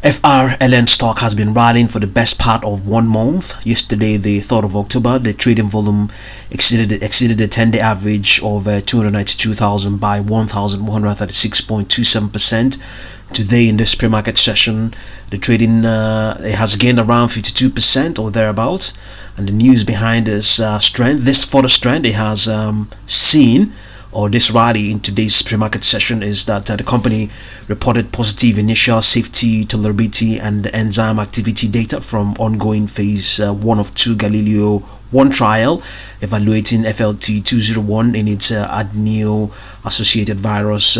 FRLN stock has been rallying for the best part of 1 month. Yesterday, the 3rd of October, the trading volume exceeded the 10-day average of 292,000 by 1,136.27%. Today, in this pre-market session, the trading it has gained around 52% or thereabout. And the news behind this strength, this further strength it has seen, or this rally in today's pre-market session, is that the company reported positive initial safety, tolerability, and enzyme activity data from ongoing phase 1 of 2 Galileo 1 trial evaluating FLT201 in its adeno-associated virus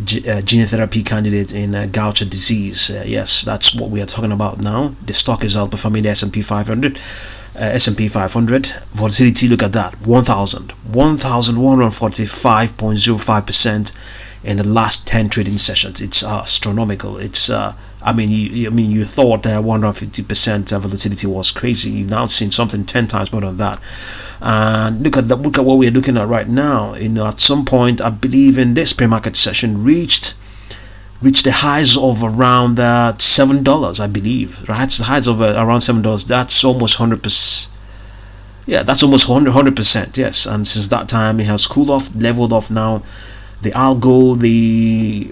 gene therapy candidate in Gaucher disease. Yes, that's what we are talking about now. The stock is outperforming the S&P 500. S&P 500 volatility, look at that, 1,145.05% in the last 10 trading sessions. It's astronomical. It's you thought 150% volatility was crazy. You've now seen something 10 times more than that. And look at what we're looking at right now. At some point, I believe in this pre-market session reached the highs of around $7, I believe, right? The highs of around $7. That's almost 100%. Yeah, that's almost 100%. Yes, and since that time, it has cooled off, leveled off. Now, the algo, the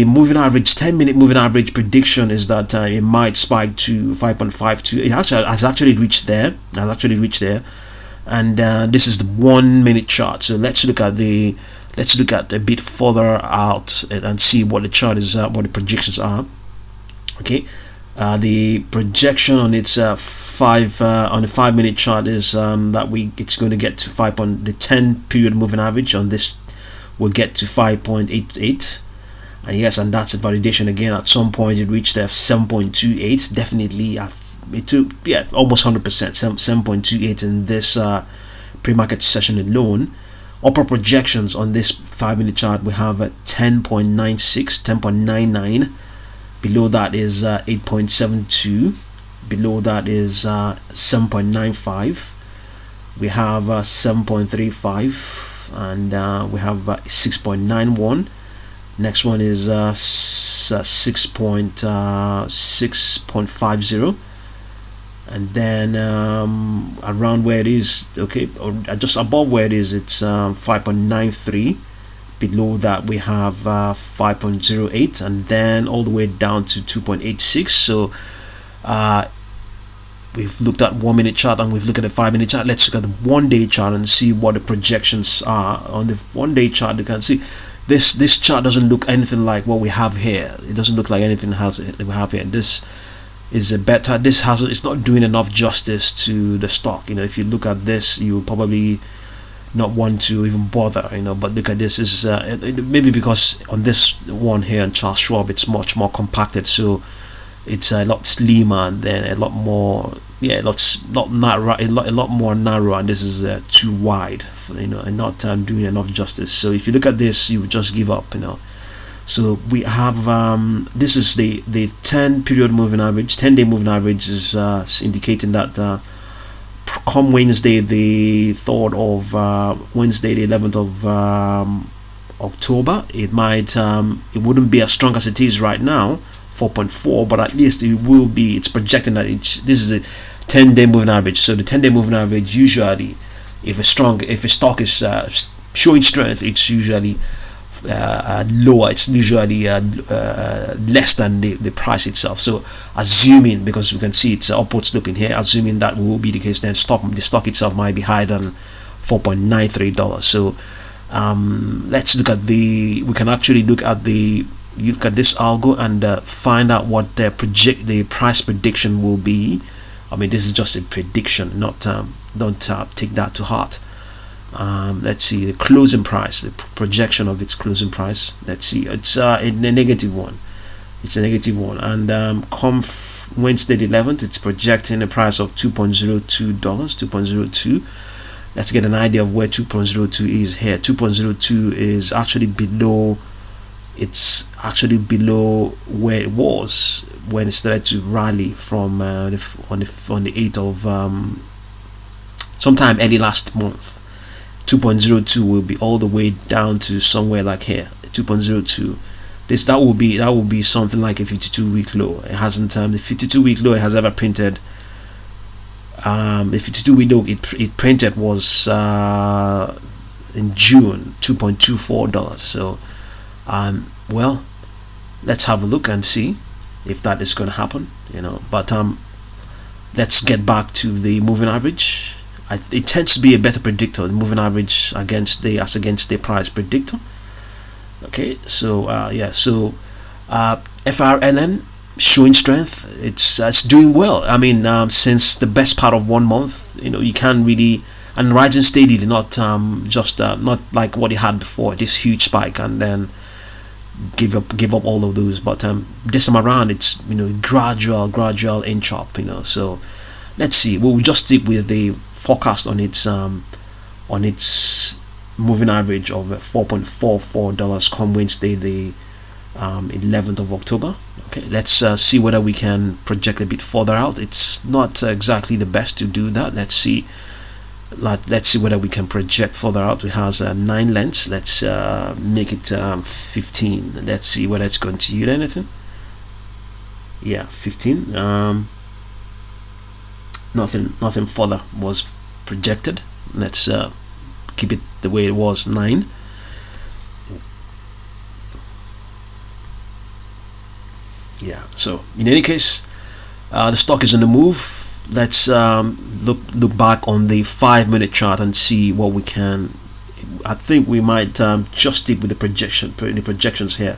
moving average, 10-minute moving average prediction is that it might spike to 5.52. It has actually reached there. And this is the 1 minute chart. So let's look at a bit further out and see what the chart is, what the projections are. Okay, the projection on its on the 5 minute chart is that it's going to get to the 10 period moving average on this will get to 5.88. And yes, and that's a validation again. At some point it reached 7.28. definitely it took almost 100%, 7.28 in this pre-market session alone. Upper projections on this 5 minute chart, we have 10.96, 10.99. Below that is 8.72. Below that is 7.95. We have 7.35, and we have 6.91. Next one is 6.50. And then around where it is, okay, or just above where it is, it's 5.93. Below that we have 5.08, and then all the way down to 2.86. So we've looked at 1 minute chart and we've looked at the 5 minute chart. Let's look at the 1 day chart and see what the projections are. On the 1 day chart, you can see this chart doesn't look anything like what we have here. It doesn't look like anything we have here. This is a better. It's not doing enough justice to the stock. If you look at this, you probably not want to even bother. But look at this. Is maybe because on this one here on Charles Schwab, it's much more compacted, so it's a lot slimmer and then a lot more, a lot more narrow, and this is too wide, and not doing enough justice. So if you look at this, you would just give up. So we have this is the 10 period moving average. 10-day moving average is indicating that come Wednesday the 3rd of Wednesday the 11th of October, it wouldn't be as strong as it is right now, 4.4, but at least it will be. It's projecting that this is a 10-day moving average. So the 10-day moving average, usually if a stock is showing strength, it's usually lower. It's usually less than the price itself. So assuming, because we can see it's upward sloping here, assuming that will be the case, then the stock itself might be higher than $4.93. So let's look at we can actually look at this algo and find out what the price prediction will be. This is just a prediction, not don't take that to heart. Let's see the closing price, the projection of its closing price. Let's see, it's a negative one. And come Wednesday the 11th, it's projecting a price of $2.02. 2.02. Let's get an idea of where 2.02 is here. 2.02 is actually below. It's actually below where it was when it started to rally from on the 8th of sometime early last month. 2.02 will be all the way down to somewhere like here. 2.02 that will be something like a 52-week low. It hasn't the 52-week low it has ever printed. The 52-week low it printed was in June, $2.24. So well, let's have a look and see if that is going to happen, but let's get back to the moving average. It tends to be a better predictor, the moving average against the price predictor. Okay, so FRLN showing strength. It's doing well. I mean, since the best part of 1 month, you can't really, and rising steadily, not not like what it had before, this huge spike and then give up all of those. But this time around, it's gradual inch up. So let's see. We'll just stick with the forecast on its moving average of $4.44 come Wednesday, the 11th of October. Okay, let's see whether we can project a bit further out. It's not exactly the best to do that. Let's see whether we can project further out. It has 9 lengths. Let's make it 15. Let's see whether it's going to yield anything. Yeah, 15. Nothing further was projected. Let's keep it the way it was, 9. Yeah, so in any case, the stock is on the move. Let's look back on the 5-minute chart and see what we can. I think we might just stick with the projections here.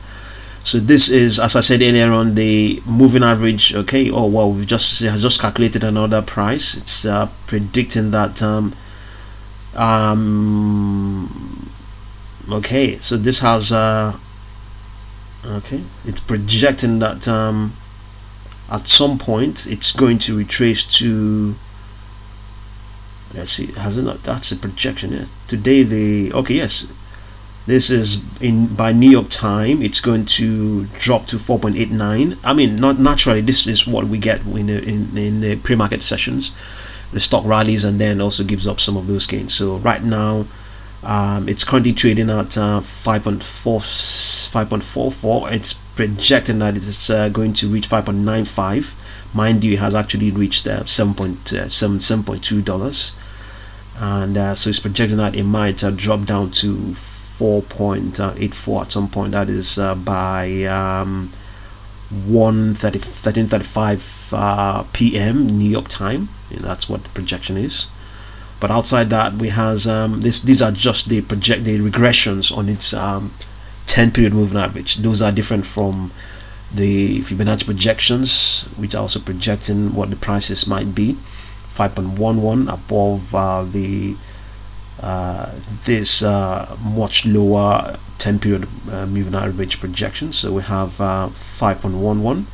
So this is, as I said earlier on, the moving average. Okay, oh well, we've just calculated another price. It's predicting that okay, so this has okay, it's projecting that at some point it's going to retrace to, let's see, has it not? That's a projection. Yeah, today okay, yes, this is by New York time. It's going to drop to 4.89. I mean, not naturally. This is what we get in the pre-market sessions. The stock rallies and then also gives up some of those gains. So right now, it's currently trading at 5.44. It's projecting that it's going to reach 5.95. Mind you, it has actually reached $7.2, and so it's projecting that it might drop down to 4.84 at some point. That is by 13:35 p.m. New York time. That's what the projection is. But outside that, we has these are just the regressions on its 10-period moving average. Those are different from the Fibonacci projections, which are also projecting what the prices might be. 5.11 above this much lower 10-period moving average projection. So we have 5.11,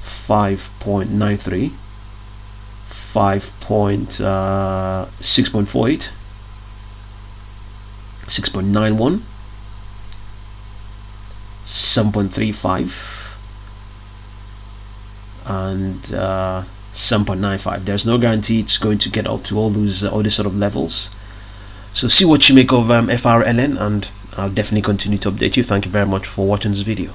5.93, 6.48, 6.91, 7.35, and 7.95. There's no guarantee it's going to get up to all these sort of levels. So see what you make of FRLN, and I'll definitely continue to update you. Thank you very much for watching this video.